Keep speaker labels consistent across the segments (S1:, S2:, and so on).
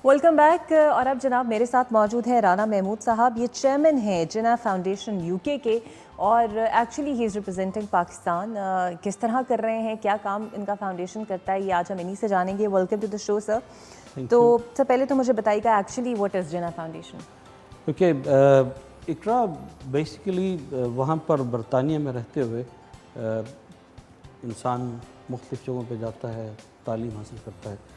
S1: Welcome back. और अब जनाब मेरे साथ मौजूद है राना महमूद साहब, ये चेयरमैन हैं जिना फाउंडेशन यूके के, और actually he is representing Pakistan. किस तरह कर रहे हैं, क्या काम इनका फाउंडेशन करता है, ये आज हम इन्हीं से जानेंगे। Welcome to the show sir. तो सबसे पहले तो मुझे बताइएगा actually what is Jinnah foundation.
S2: Okay, Iqra basically वहाँ पर बरतानिया में रहते हुए इंसान मुख्तलिफ़ जगहों पे जाता है, तालीम हासिल करता है।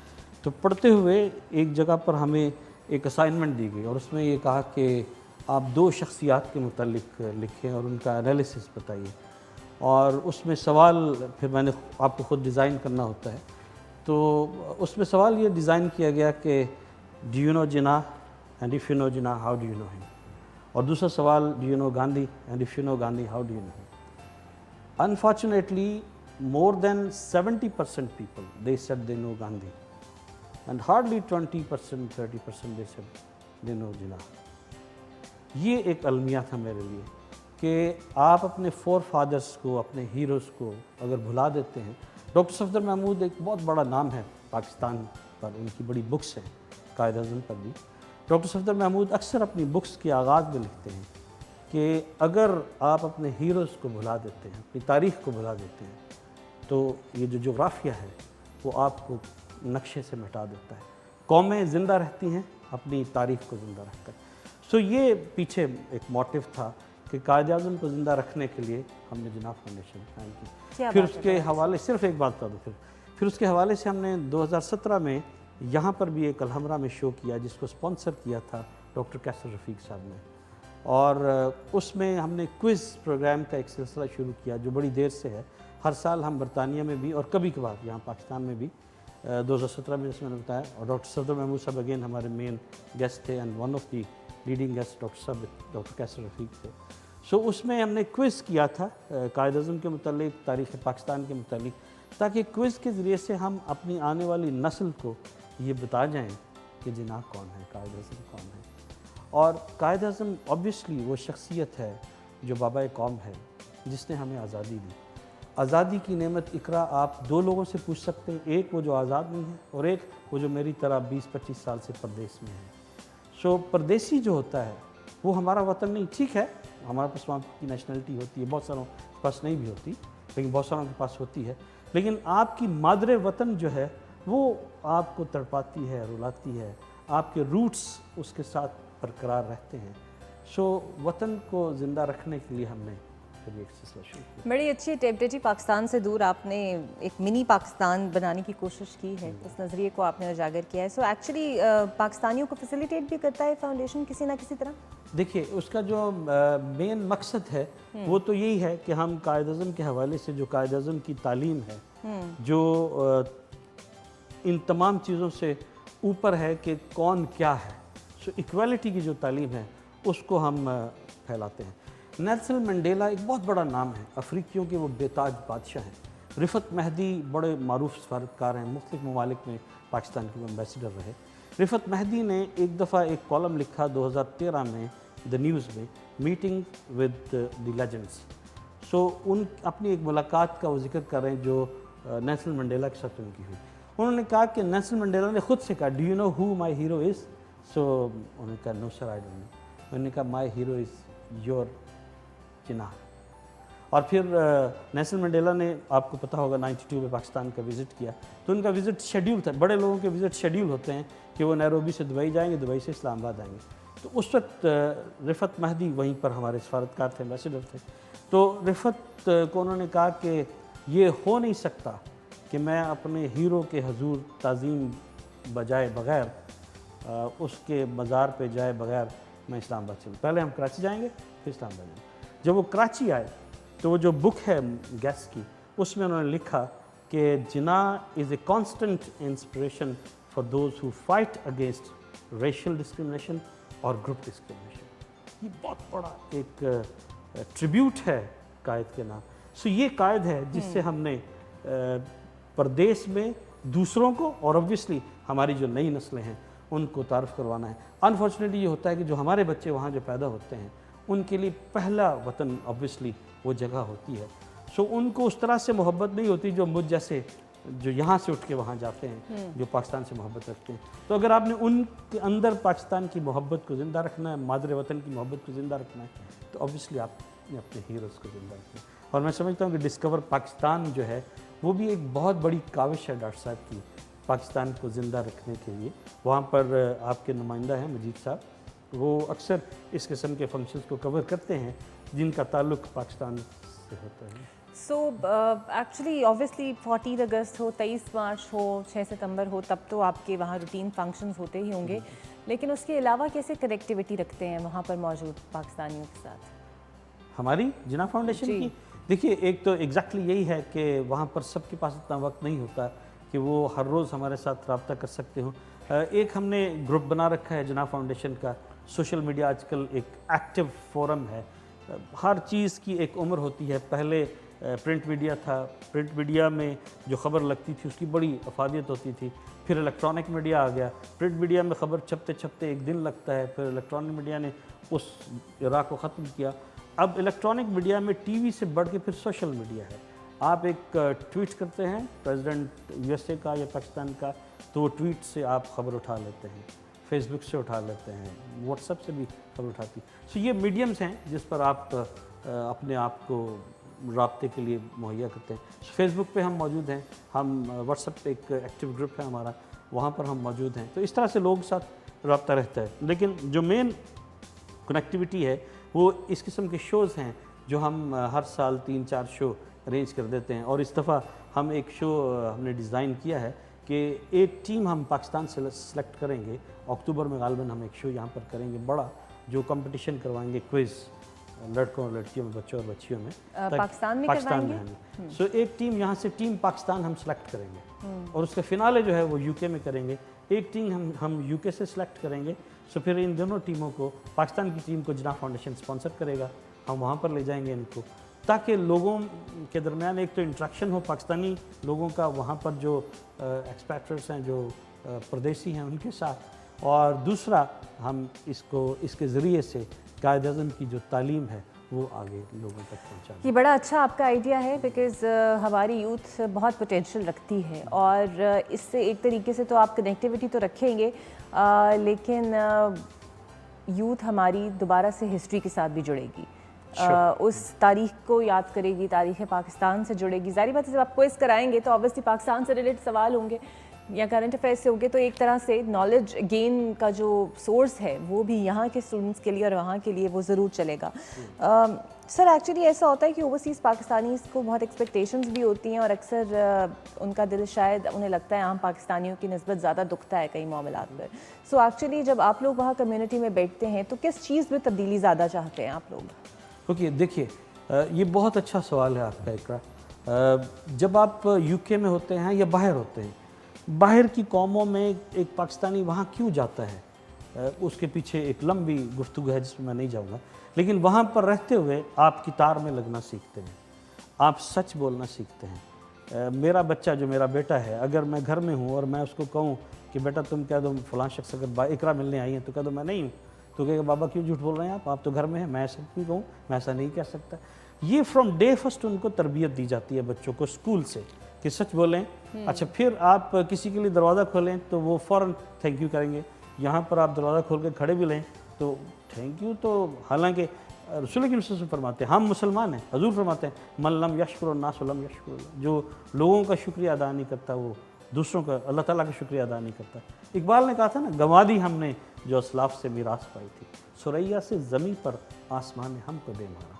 S2: तो पढ़ते हुए एक जगह पर हमें एक असाइनमेंट दी गई और उसमें ये कहा कि आप 2 शख्सियात के मुतालिक लिखें और उनका एनालिसिस बताइए। और उसमें सवाल फिर मैंने आपको ख़ुद डिज़ाइन करना होता है। तो उसमें सवाल ये डिज़ाइन किया गया कि do you no Jinnah and if you know Jinnah how do you know him. और दूसरा सवाल do you no Gandhi and if you know Gandhi how do you know him. Unfortunately more than 70% people they said they know Gandhi, and hardly 20% 30% they said they know Jinnah। ये एक अलमिया था मेरे लिए कि आप अपने फोर फादर्स को, अपने हीरोज़ को अगर भुला देते हैं। डॉक्टर सफदर महमूद एक बहुत बड़ा नाम है पाकिस्तान पर, उनकी बड़ी बुक्स हैं, कायद अज़म पर भी। डॉक्टर सफदर महमूद अक्सर अपनी बुक्स के आगाज़ में लिखते हैं कि अगर आप अपने हीरोज़ को भुला देते हैं, अपनी तारीख़ को भुला देते हैं, तो ये जो जोग्राफिया है वो आपको नक्शे से मिटा देता है। कौमें ज़िंदा रहती हैं अपनी तारीख़ को ज़िंदा रखकर। सो ये पीछे एक मोटिव था कि कायद आज़म को ज़िंदा रखने के लिए हमने जिन्ना फाउंडेशन कायम की। फिर उसके हवाले सिर्फ एक बात बता दूँ, फिर उसके हवाले से हमने 2017 में यहाँ पर भी एक अलहमरा में शो किया जिसको स्पॉन्सर किया था डॉक्टर कैसर रफ़ीक साहब ने। और उसमें हमने क्विज़ प्रोग्राम का एक सिलसिला शुरू किया जो बड़ी देर से है। हर साल हम बरतानिया में भी और कभी कभार यहाँ पाकिस्तान में भी 2017 में जैसे मैंने बताया। और डॉक्टर सफदर महमूद साहब अगेन हमारे मेन गेस्ट थे, and one of the leading guest doctor साहब डॉक्टर कैसर रफ़ीक थे। सो उसमें हमने क्विज़ किया था कायद अज़म के मुतालिक, तारीख़ पाकिस्तान के मुतालिक, ताकि क्विज़ के ज़रिए से हम अपनी आने वाली नस्ल को ये बता जाएँ कि जिन्ना कौन है, कायद अज़म कौन है। और कायद अज़म ऑब्वियसली वो शख्सियत है जो बाबा कौम है, जिसने हमें आज़ादी दी। आज़ादी की नेमत इकरा आप 2 लोगों से पूछ सकते हैं, एक वो जो आज़ाद नहीं है और एक वो जो मेरी तरह 20-25 साल से परदेश में है। सो परदेसी जो होता है वो हमारा वतन नहीं, ठीक है हमारे पास वहाँ की नेशनलिटी होती है, बहुत सारों के पास नहीं भी होती, लेकिन बहुत सारों के पास होती है। लेकिन आपकी मादरे वतन जो है वो आपको तड़पाती है, रुलाती है, आपके रूट्स उसके साथ बरकरार रहते हैं। सो वतन को ज़िंदा रखने के लिए हमने
S1: बड़ी अच्छी टेम्परेरी पाकिस्तान से दूर आपने एक मिनी पाकिस्तान बनाने की कोशिश की है, इस नज़रिए को आपने उजागर किया है। सो एक्चुअली पाकिस्तानियों को फैसिलिटेट भी करता है फाउंडेशन किसी ना किसी तरह। देखिए
S2: उसका जो मेन मकसद है वो तो यही है कि हम कायद अज़म के हवाले से जो कायद अज़म की तालीम है, जो इन तमाम चीज़ों से ऊपर है कि कौन क्या है, सो इक्वालिटी की जो तालीम है उसको हम फैलाते हैं। नेल्सन मंडेला एक बहुत बड़ा नाम है, अफ्रीकियों के वो बेताज बादशाह हैं। रिफ़त महदी बड़े मारूफ सफारतकार हैं, मुख्तलिफ ममालिक में पाकिस्तान के एम्बेसडर रहे। रिफ़त महदी ने एक दफ़ा एक कॉलम लिखा 2013 में द न्यूज़ में, मीटिंग विद द लेजेंड्स। सो उन अपनी एक मुलाकात का वो जिक्र कर रहे हैं जो नेल्सन मंडेला के साथ उनकी हुई। उन्होंने कहा कि नेल्सन मंडेला ने ख़ुद से कहा do you know who my hero is. So उन्होंने कहा no sir I don't know. उन्होंने कहा my hero is your Jinnah. और फिर नेल्सन मंडेला ने, आपको पता होगा 92 में पाकिस्तान का विज़िट किया, तो उनका विज़िट शेड्यूल था। बड़े लोगों के विज़िट शेड्यूल होते हैं कि वो नैरोबी से दुबई जाएंगे, दुबई से इस्लामाबाद आएंगे। तो उस वक्त रिफ़त महदी वहीं पर हमारे सफारतकार थे, एम्बेसडर थे। तो रिफ़त को उन्होंने कहा कि ये हो नहीं सकता कि मैं अपने हीरो के हजूर ताज़ीम बजाए बग़ैर, उसके मज़ार पे जाए बग़ैर मैं इस्लामाबाद चलूँ। पहले हम कराची जाएंगे फिर इस्लामाबाद जाएंगे। जब वो कराची आए तो वो जो बुक है गैस की, उसमें उन्होंने लिखा कि Jinnah is a constant inspiration for those who fight against racial discrimination और ग्रुप डिस्क्रिमिनेशन। ये बहुत बड़ा एक ट्रिब्यूट है कायद के नाम। सो ये कायद है जिससे हमने परदेश में दूसरों को और ऑब्वियसली हमारी जो नई नस्लें हैं उनको तारुफ करवाना है। अनफॉर्चुनेटली ये होता है कि जो हमारे बच्चे वहाँ जो पैदा होते हैं उनके लिए पहला वतन ऑब्वियसली वो जगह होती है। सो उनको उस तरह से मोहब्बत नहीं होती जो मुझ जैसे जो यहाँ से उठ के वहाँ जाते हैं, जो पाकिस्तान से मोहब्बत रखते हैं। तो अगर आपने उनके अंदर पाकिस्तान की मोहब्बत को ज़िंदा रखना है, मादरे वतन की मोहब्बत को ज़िंदा रखना है, तो ऑब्वियसली आपने अपने हीरोज़ को ज़िंदा रखना है। और मैं समझता हूँ कि डिस्कवर पाकिस्तान जो है वो भी एक बहुत बड़ी काविश है डॉक्टर साहब की, पाकिस्तान को ज़िंदा रखने के लिए। वहाँ पर आपके नुमाइंदा हैं मजीद साहब, वो अक्सर इस किस्म के फंक्शंस को कवर करते हैं जिनका ताल्लुक़ पाकिस्तान से होता है।
S1: सो एक्चुअली ऑब्वियसली 14 अगस्त हो, 23 मार्च हो, 6 सितंबर हो, तब तो आपके वहाँ रूटीन फंक्शंस होते ही होंगे, लेकिन उसके अलावा कैसे कनेक्टिविटी रखते हैं वहाँ पर मौजूद पाकिस्तानियों के साथ?
S2: हमारी जिन्ना फाउंडेशन की, देखिए एक तो एग्जैक्टली यही है कि वहाँ पर सबके पास इतना वक्त नहीं होता कि वो हर रोज़ हमारे साथ रब्ता कर सकते हो। एक हमने ग्रुप बना रखा है जिन्ना फाउंडेशन का। सोशल मीडिया आजकल एक एक्टिव फोरम है। हर चीज़ की एक उम्र होती है। पहले प्रिंट मीडिया था, प्रिंट मीडिया में जो ख़बर लगती थी उसकी बड़ी अफादियत होती थी। फिर इलेक्ट्रॉनिक मीडिया आ गया, प्रिंट मीडिया में ख़बर छपते छपते एक दिन लगता है। फिर इलेक्ट्रॉनिक मीडिया ने उस इरा को ख़त्म किया। अब इलेक्ट्रॉनिक मीडिया में टीवी से बढ़ के फिर सोशल मीडिया है। आप एक ट्वीट करते हैं प्रेसिडेंट यूएसए का या पाकिस्तान का, तो वो ट्वीट से आप ख़बर उठा लेते हैं, फेसबुक से उठा लेते हैं, व्हाट्सएप से भी खबर उठाती। सो ये मीडियम्स हैं जिस पर आप अपने आप को राब्ते के लिए मुहैया करते हैं। फेसबुक पे हम मौजूद हैं, हम व्हाट्सएप पे एक एक्टिव ग्रुप है हमारा, वहाँ पर हम मौजूद हैं। तो इस तरह से लोगों के साथ रब्ता रहता है। लेकिन जो मेन कनेक्टिविटी है वो इस किस्म के शोज़ हैं जो हम हर साल 3-4 शो अरेंज कर देते हैं। और इस दफ़ा हम एक शो हमने डिज़ाइन किया है कि एक टीम हम पाकिस्तान से सेलेक्ट करेंगे। अक्टूबर में गालिबन हम एक शो यहाँ पर करेंगे बड़ा, जो कंपटीशन करवाएंगे क्विज़ लड़कों और लड़कियों में, बच्चों और बच्चियों में।
S1: पाकिस्तान में
S2: करवाएंगे। सो एक टीम यहाँ से टीम पाकिस्तान हम सेलेक्ट करेंगे और उसका फिनाले जो है वो यूके में करेंगे। एक टीम हम यूके से सिलेक्ट करेंगे। सो फिर इन दोनों टीमों को, पाकिस्तान की टीम को जिन्ना फाउंडेशन स्पॉन्सर करेगा, हम वहाँ पर ले जाएंगे इनको, ताकि लोगों के दरमियान एक तो इंट्रैक्शन हो पाकिस्तानी लोगों का वहाँ पर जो एक्सपैट्रेट्स हैं, जो परदेसी हैं उनके साथ, और दूसरा हम इसके ज़रिए से कायद-ए-आज़म की जो तालीम है वो आगे लोगों तक पहुँचाना।
S1: ये बड़ा अच्छा आपका आइडिया है, बिकॉज़ हमारी यूथ बहुत पोटेंशियल रखती है और इससे एक तरीके से तो आप कनेक्टिविटी तो रखेंगे, लेकिन यूथ हमारी दोबारा से हिस्ट्री के साथ भी जुड़ेगी। उस तारीख़ को याद करेगी, तारीख़ पाकिस्तान से जुड़ेगी। ज़ाहिर बात है जब आप क्विज़ कराएंगे तो ऑब्वियसली पाकिस्तान से रिलेटेड सवाल होंगे या करंट अफेयर्स से होंगे, तो एक तरह से नॉलेज गेन का जो सोर्स है वो भी यहाँ के स्टूडेंट्स के लिए और वहाँ के लिए वो ज़रूर चलेगा। सर एक्चुअली ऐसा होता है कि ओवरसीज़ पाकिस्तानीज़ को बहुत एक्सपेक्टेशंस भी होती हैं और अक्सर उनका दिल शायद उन्हें लगता है आम पाकिस्तानियों की निस्बत ज़्यादा दुखता है कई मामलात पर। सो एक्चुअली जब आप लोग वहाँ कम्युनिटी में बैठते हैं तो किस चीज़ में तब्दीली ज़्यादा चाहते हैं आप लोग?
S2: ओके, देखिए ये बहुत अच्छा सवाल है आपका इकरा। जब आप यूके में होते हैं या बाहर होते हैं, बाहर की कौमों में एक पाकिस्तानी वहाँ क्यों जाता है, उसके पीछे एक लंबी गुफ्तगू है जिसमें मैं नहीं जाऊँगा। लेकिन वहाँ पर रहते हुए आप कितार में लगना सीखते हैं, आप सच बोलना सीखते हैं। मेरा बच्चा जो मेरा बेटा है, अगर मैं घर में हूँ और मैं उसको कहूँ कि बेटा तुम कह दो फ़लाँ शख्स अगर इकरा मिलने आई हैं तो कह दो मैं नहीं हूँ, तो कहेगा बाबा क्यों झूठ बोल रहे हैं आप तो घर में हैं, मैं ऐसा क्यों कहूँ, मैं ऐसा नहीं कह सकता। ये फ्रॉम डे फर्स्ट उनको तरबियत दी जाती है बच्चों को स्कूल से कि सच बोलें। अच्छा, फिर आप किसी के लिए दरवाज़ा खोलें तो वो फ़ौरन थैंक यू करेंगे। यहाँ पर आप दरवाज़ा खोल के खड़े भी लें तो थैंक यू, तो हालांकि रसूल की नस्ल से फरमाते हैं, हम मुसलमान हैं, हजूर फरमाते हैं मन लम यशकुर नास लम यशकुर, जो लोगों का शुक्रिया अदा नहीं करता वो दूसरों का, अल्लाह ताला का शुक्रिया अदा नहीं करता। इकबाल ने कहा था ना, गंवा दी हमने जो असलाफ से मीरास पाई थी, सुरैया से ज़मीं पर आसमान ने हमको दे मारा।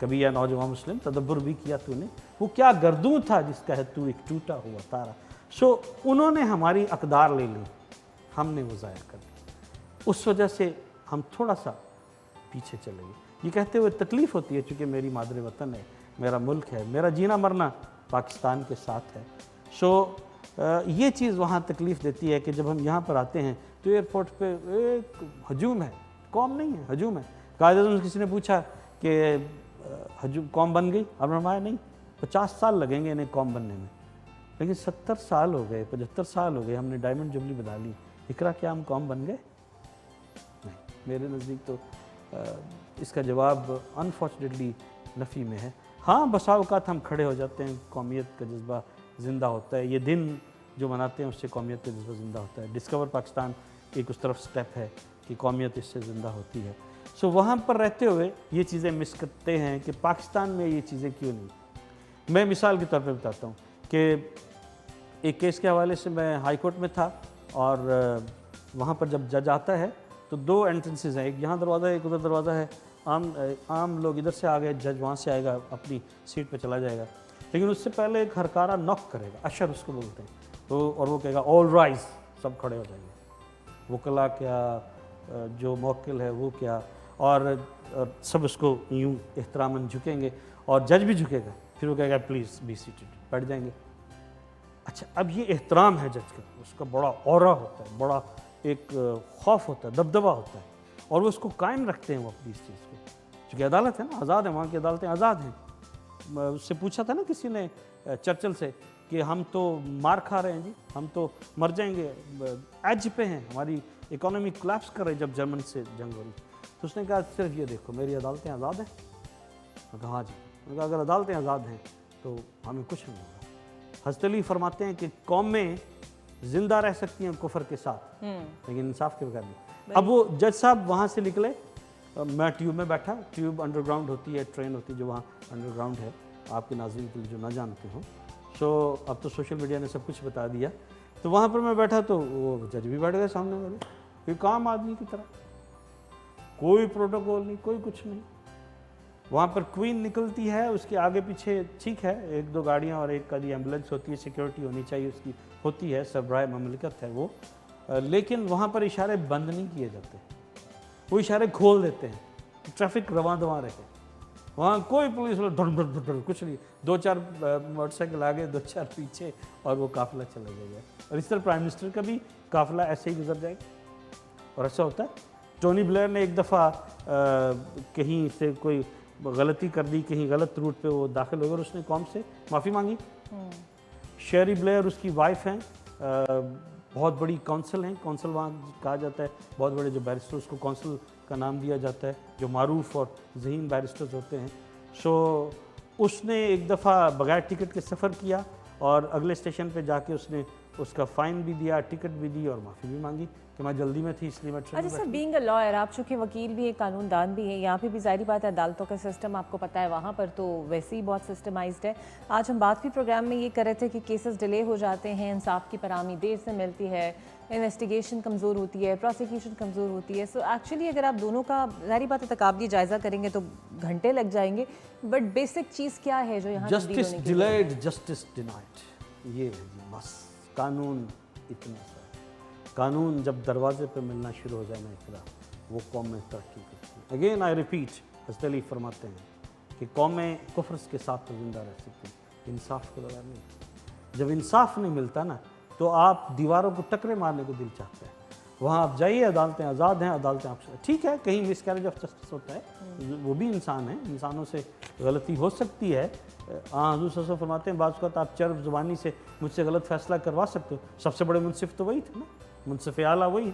S2: कभी या नौजवान मुस्लिम तदब्बर भी किया तूने, वो क्या गर्दूं था जिसका है तू एक टूटा हुआ तारा। सो उन्होंने हमारी अकदार ले ली, हमने वो ज़ाया कर दी, उस वजह से हम थोड़ा सा पीछे चले गए। ये कहते हुए तकलीफ़ होती है चूँकि मेरी मादरे वतन है, मेरा मुल्क है, मेरा जीना मरना पाकिस्तान के साथ है। सो ये चीज़ वहाँ तकलीफ़ देती है कि जब हम यहाँ पर आते हैं तो एयरपोर्ट पे एक हजूम है, कौम नहीं है, हजूम है। कायदे किसी ने पूछा कि हजूम कौम बन गई, अब हमारा नहीं, 50 साल लगेंगे इन्हें कौम बनने में, लेकिन 70 साल हो गए, 75 साल हो गए, हमने डायमंड जुबली बना ली, इकरा क्या हम कौम बन गए? नहीं, मेरे नज़दीक तो इसका जवाब अनफॉर्चुनेटली नफ़ी में है। हाँ, बसा औक़ात हम खड़े हो जाते हैं, कौमियत का जज्बा ज़िंदा होता है, ये दिन जो मनाते हैं उससे कौमियत का जज्बा ज़िंदा होता है। डिस्कवर पाकिस्तान एक उस तरफ स्टेप है कि कौमियत इससे ज़िंदा होती है। सो वहाँ पर रहते हुए ये चीज़ें मिस करते हैं कि पाकिस्तान में ये चीज़ें क्यों नहीं। मैं मिसाल के तौर पे बताता हूँ कि एक केस के हवाले से मैं हाई कोर्ट में था और वहाँ पर जब जज आता है तो 2 एंट्रेंसेस हैं, एक यहाँ दरवाज़ा है, एक उधर दरवाज़ा है। आम लोग इधर से आ गए, जज वहाँ से आएगा, अपनी सीट पे चला जाएगा, लेकिन उससे पहले एक हरकारा नॉक करेगा, अशर उसको बोलते हैं, तो और वो कहेगा ऑल राइज, सब खड़े हो जाएंगे, वकला क्या, जो मौक्किल है वो क्या, और सब उसको यूँ एहतरामन झुकेंगे और जज भी झुकेगा, फिर वो कहेगा प्लीज़ बी सीटेड, बैठ जाएंगे। अच्छा, अब ये एहतराम है जज का, उसका बड़ा ऑरा होता है, बड़ा एक खौफ होता है, दबदबा होता है, और वो उसको कायम रखते हैं वो अपनी इस चीज़ को, क्योंकि अदालत है ना, आज़ाद है, वहाँ की अदालतें आज़ाद हैं। उससे पूछा था ना किसी ने चर्चिल से कि हम तो मार खा रहे हैं जी, हम तो मर जाएंगे, एज पे हैं, हमारी इकोनॉमी कोलैप्स कर रही है जब जर्मन से जंग हो रही। तो उसने कहा सिर्फ ये देखो मेरी अदालतें आज़ाद हैं। मैं कहा हाँ जी। मैंने कहा अगर अदालतें आज़ाद हैं तो हमें कुछ नहीं होगा। हज़रत अली फरमाते हैं कि कौमें ज़िंदा रह सकती हैं कुफर के साथ, लेकिन इंसाफ के बगैर नहीं। अब वो जज साहब वहाँ से निकले, मैं ट्यूब में बैठा, ट्यूब अंडरग्राउंड होती है, ट्रेन होती है जो वहाँ अंडरग्राउंड है, आपके नाज़रीन के लिए जो ना जानते हो। सो अब तो सोशल मीडिया ने सब कुछ बता दिया। तो वहाँ पर मैं बैठा तो वो जज भी बैठ गए सामने मेरे, कोई काम आदमी की तरह, कोई प्रोटोकॉल नहीं, कोई कुछ नहीं। वहाँ पर क्वीन निकलती है, उसके आगे पीछे ठीक है 1-2 गाड़ियाँ और एक आधी एम्बुलेंस होती है, सिक्योरिटी होनी चाहिए उसकी, होती है, सरबराह ममलिकत है वो, लेकिन वहाँ पर इशारे बंद नहीं किए जाते, वो इशारे खोल देते हैं, ट्रैफिक रवां दवां रहे। वहाँ कोई पुलिस वाला धड़ कुछ नहीं, 2-4 मोटरसाइकिल आगे, 2-4 पीछे, और वो काफ़िला चला जाएगा। और इस तरह प्राइम मिनिस्टर का भी काफ़िला ऐसे ही गुजर जाएगा। और ऐसा होता है, टोनी ब्लेयर ने एक दफ़ा कहीं से कोई गलती कर दी, कहीं गलत रूट पे वो दाखिल हो गए और उसने कौम से माफ़ी मांगी। शेरी ब्लेयर उसकी वाइफ हैं, बहुत बड़ी काउंसिल हैं, काउंसिल वहाँ कहा जाता है, बहुत बड़े जो बैरिस्टर उसको काउंसिल का नाम दिया जाता है, जो मारूफ और ज़हीन बैरिस्टर्स होते हैं। सो उसने एक दफ़ा बगैर टिकट के सफ़र किया और अगले स्टेशन पे जाके उसने उसका फ़ाइन भी दिया, टिकट भी दी और माफ़ी भी मांगी कि मैं जल्दी में थी इसलिए मैं ट्रेन में
S1: अच्छा सर, बीइंग अ लॉयर, आप चूँकि वकील भी हैं, कानूनदान भी हैं, यहाँ पे भी ज़ाहिर बात है अदालतों का सिस्टम आपको पता है, वहाँ पर तो वैसे ही बहुत सिस्टमाइज्ड है। आज हम बात भी प्रोग्राम में ये कर रहे थे कि केसेस डिले हो जाते हैं, इंसाफ की परामी देर से मिलती है, इन्वेस्टिगेशन कमज़ोर होती है, प्रोसिक्यूशन कमज़ोर होती है। सो एक्चुअली अगर आप दोनों का ज़ाहिर बात है तकाबली जायज़ा करेंगे तो घंटे लग जाएंगे, बट बेसिक चीज़ क्या है जो यहाँ
S2: जस्टिस डिलेड जस्टिस डिनाइड, ये है जी बस। कानून इतना सा, कानून जब दरवाजे पे मिलना शुरू हो जाए ना इकरा, वो कौमें तरक्की करती हैं। अगेन आई रिपीट, हज़रत अली फरमाते हैं कि कौमें कुफ्र के साथ तो जिंदा रह सकती हैं, इंसाफ के बगैर नहीं। जब इंसाफ नहीं मिलता ना तो आप दीवारों को टकरे मारने को दिल चाहता है। वहाँ आप जाइए, अदालतें आज़ाद हैं, अदालतें आपसे, ठीक है कहीं मिसकैरेज ऑफ जस्टिस होता है, वो भी इंसान है, इंसानों से गलती हो सकती है। हज़ूर सल्लल्लाहु अलैहि वसल्लम फरमाते हैं बाज़ वक़्त आप चर्ब ज़ुबानी से मुझसे गलत फ़ैसला करवा सकते हो, सबसे बड़े मुनसिफ तो वही थे ना, मुनसिफ आला वही,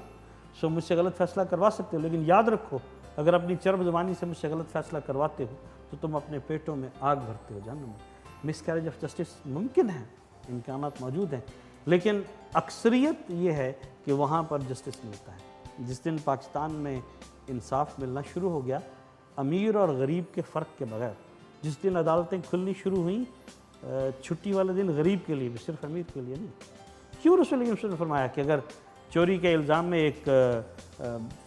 S2: सो मुझसे गलत फ़ैसला करवा सकते हो, लेकिन याद रखो अगर अपनी चर्ब ज़ुबानी से मुझसे गलत फ़ैसला करवाते हो तो तुम अपने पेटों में आग भरते हो जहन्नम में। मिसकैरेज ऑफ जस्टिस मुमकिन है, इम्कानात मौजूद हैं, लेकिन अक्सरियत ये है कि वहाँ पर जस्टिस मिलता है। जिस दिन पाकिस्तान में इंसाफ मिलना शुरू हो गया, अमीर और गरीब के फ़र्क के बगैर, जिस दिन अदालतें खुलनी शुरू हुई, छुट्टी वाले दिन गरीब के लिए भी, सिर्फ अमीर के लिए नहीं। क्यों रसूल ने फरमाया कि अगर चोरी के इल्ज़ाम में एक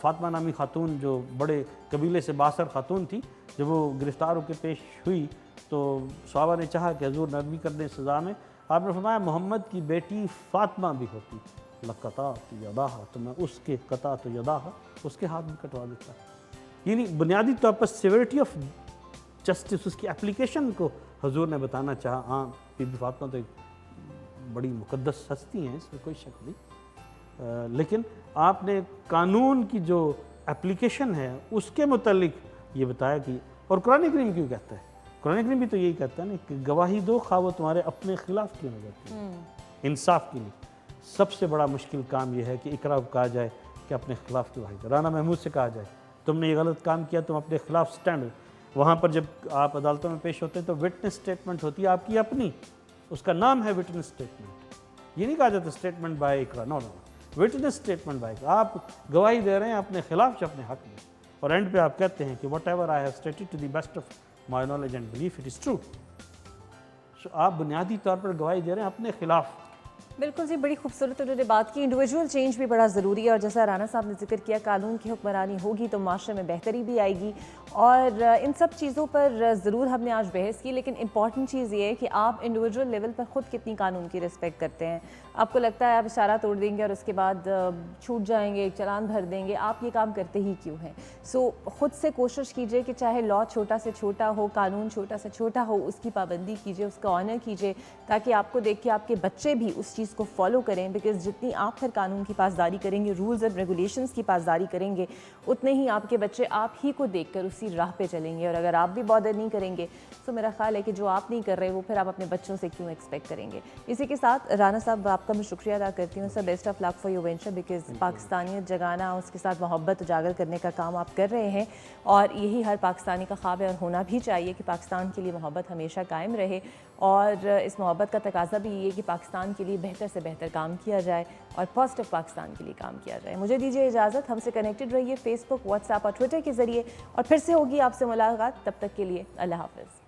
S2: फ़ातिमा नामी खातून जो बड़े कबीले से बासर खातून थी, जब वो गिरफ़्तार होकर पेश हुई तो सहाबा ने चाहा कि हजूर नरमी कर दें सज़ा में। आपने फरमाया मोहम्मद की बेटी फ़ातिमा भी होती लक़ता तो यदाहा, तो मैं उसके कता तो यदाहा, उसके हाथ भी कटवा देता। यानी बुनियादी तौर पर सिविरिटी ऑफ जस्टिस, उसकी एप्लीकेशन को हजूर ने बताना चाहा। हाँ, बीबी फ़ातिमा तो एक बड़ी मुक़द्दस हस्ती हैं, इसमें कोई शक नहीं, लेकिन आपने कानून की जो एप्लीकेशन है उसके मुतालिक ये बताया कि, और कुरान करीम क्यों कहता है, कुरान करीम भी तो यही कहता है ना कि गवाही दो खा वो तुम्हारे अपने खिलाफ क्यों हो जाती है। इंसाफ के लिए सबसे बड़ा मुश्किल काम यह है कि इकरा को कहा जाए कि अपने खिलाफ की गवाही दो। राना महमूद से कहा जाए तुमने ये गलत काम किया, तुम अपने खिलाफ स्टैंड। वहाँ पर जब आप अदालतों में पेश होते हैं तो विटनेस स्टेटमेंट होती है आपकी अपनी, اس کا نام ہے وٹنس اسٹیٹمنٹ. یہ نہیں کہا جاتا statement by Iqra, no no, witness statement by Iqra. آپ گواہی دے رہے ہیں اپنے خلاف سے اپنے حق میں, اور اینڈ پہ آپ کہتے ہیں کہ whatever I have stated to the best of my knowledge and belief it is true. So آپ بنیادی طور پر گواہی دے رہے ہیں اپنے خلاف.
S1: بالکل جی, بڑی خوبصورت انہوں نے بات کی. انڈیویجول چینج بھی بڑا ضروری ہے, اور جیسا رانا صاحب نے ذکر کیا, قانون کی حکمرانی ہوگی تو معاشرے میں بہتری بھی آئے گی, اور ان سب چیزوں پر ضرور ہم نے آج بحث کی. لیکن امپورٹنٹ چیز یہ ہے کہ آپ انڈیویجول لیول پر خود کتنی قانون کی رسپیکٹ کرتے ہیں. آپ کو لگتا ہے آپ اشارہ توڑ دیں گے اور اس کے بعد چھوٹ جائیں گے, چلان بھر دیں گے, آپ یہ کام کرتے ہی کیوں ہیں؟ سو خود سے کوشش کیجئے کہ چاہے لا چھوٹا سے چھوٹا ہو, قانون چھوٹا سے چھوٹا ہو, اس کی پابندی کیجئے, اس کا آنر کیجئے, تاکہ آپ کو دیکھ کے آپ کے بچے بھی اس چیز کو فالو کریں. بیکاز جتنی آپ پھر قانون کی پاسداری کریں گے, رولز اینڈ ریگولیشنز کی پاسداری کریں گے, اتنے ہی آپ کے بچے آپ ہی کو دیکھ کر اسی راہ پہ چلیں گے. اور اگر آپ بھی بادر نہیں کریں گے تو میرا خیال ہے کہ جو آپ نہیں کر رہے وہ پھر آپ اپنے بچوں سے کیوں ایکسپیکٹ کریں گے. اسی کے ساتھ رانا صاحب آپ کا میں شکریہ ادا کرتی ہوں. Sir, best of luck for your venture, because پاکستانیت جگانا, اس کے ساتھ محبت اجاگر کرنے کا کام آپ کر رہے ہیں, اور یہی ہر پاکستانی کا خواب ہے, اور ہونا بھی چاہیے کہ پاکستان کے لیے محبت ہمیشہ قائم رہے. اور اس محبت کا تقاضا بھی یہ کہ پاکستان کے لیے بہتر سے بہتر کام کیا جائے اور پازیٹو پاکستان کے لیے کام کیا جائے. مجھے دیجیے اجازت, ہم سے کنیکٹڈ رہیے فیس بک, واٹس ایپ اور ٹویٹر کے ذریعے, اور پھر سے ہوگی آپ سے ملاقات. تب تک کے لیے اللہ حافظ.